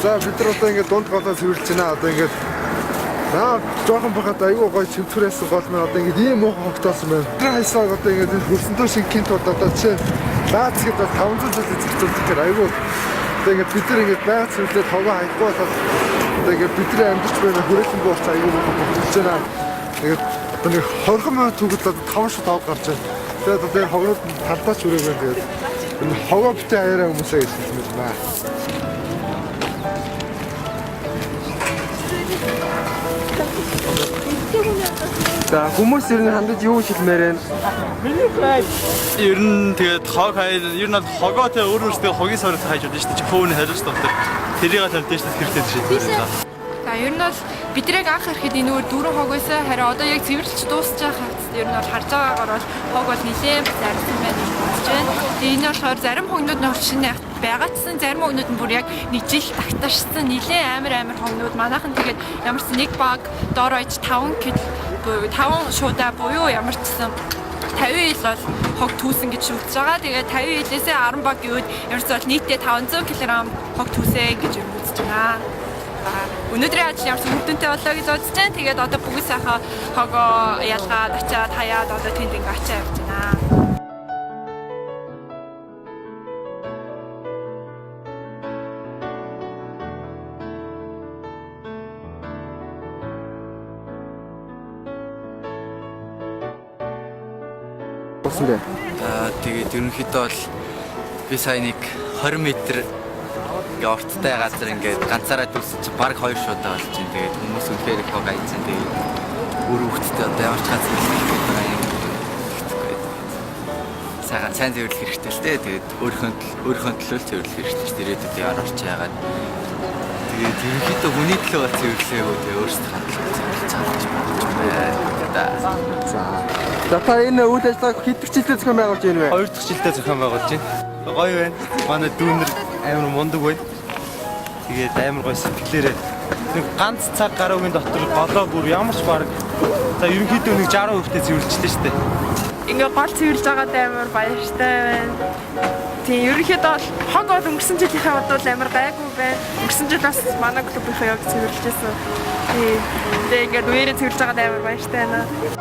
За бид нар одоо ингээд дунд голоо цэвэрлж байна. Одоо ингээд жоохон бахад аюу гоё цэврээс гол мэн одоо ингээд ийм муу хогтоосон байна. Тэр хайсаа одоо ингээд хөрсөндөө шингийн тууд одоо жишээ лаац гэдэг 500 жилийн зохицуулдаг тэр аюу одоо ингээд бид нар ингээд байг цэвэрлээд хогоо хаяхгүй болоод одоо ингээд бидний амьдарч байна хүрээлэн бууч аюу муу хогтолж байна. Тэгээд одоо нэг 20 минут түгэл одоо 5 шат аваад гарч байна. Тэгээд одоо хогнууд талдаач үрээ байна. Тэгээд энэ хогоо битээ хаяараа хүмүүсээ гэсэн юм байна. За хүмүүс ер нь хандаж юу хэлмээр байна? Ер нь тэгээд хог хайр ер нь хогоо тэ өөр өөртөө хогийн сорог хайж болно шүү дээ. Фөөний хариуц дотор тэрийг тавьж дэжтэй хэрэгтэй шийдвэр. За ер нь бол бидрийг анх харахад энэ өөр дөрөв хог байсан. Харин одоо яг цэвэрлж дуусч байгаа ер нь бол харж байгаагаар бол хог бол нэлээд зарцсан байна гэж бодож байна. Тэгээ энэ болохоор зарим хогнууд нь шинэ байгаадсан, зарим хогнууд нь бүр яг нэг жил тагтаашсан нэлээд амар хогнууд манайхан тэгээд ямар ч нэг баг доор ойж 5 5 шуудаа буюу ямар ч гэсэн 50 ил бол хог түүсэн гэж шүтж байгаа. Тэгээд 50 илээсээ 10 баг гэвэл ямар ч бол нийтдээ 500 кг хог түүсэн гэж үзэж байна. Өнөөдрийн ажил ямар ч хүндэнтэй болоо гэж бодож байна. Тэгээд одоо бүгд сайхан хогоо ялгаад очиад хаяад одоо тэнд ингээ очиад явж байна. Тэгээд ерөнхийдөө бол би сая нэг 20 м урттай газар ингээд ганцаараа дүүсэж баг 2 шуудаа болж байна. Тэгээд хүмүүс үнэхээр их хог айцсан. Тэгээд өөр хөвгттэй одоо ямар ч газар хэлэх байгаа юм. Сайн зөвлөх хэрэгтэй л дээ. Тэгээд өөрийнхөө төлөө зөвлөх хэрэгтэй ч ирээдүйд яар орч яагаад. Тэгээд ерөнхийдөө хүний төлөө зөвлөхөө тэгээд өөрсдөө хандлага зөвлөж чадчих байна. За та энэ үйл ажиллагааг хэд дэх жилдээ зохион байгуулж байна вэ? 2 дахь жилдээ зохион байгуулж байна. Гоё байна. Манай дүүнер амар мундаг байна. Тэгээд амар гоё сэтгэлээрээ нэг ганц цаг гаруугийн дотор голоо бүр ямар ч баг за ерөнхийдөө нэг 60% цэвэрлжтэй шүү дээ. Ингээ гол цэвэрлж байгаад амар баяртай байна. Тийм ерөнхийдөө бол хог бол өнгөрсөн жилийнхээ бодвол амар гайгүй байна. Өнгөрсөн жил бас манай клубийнхаа яг цэвэрлжсэн. Тийм. Тэгээ ингээ үерээ цэвэрлж байгаад амар баяртай байна.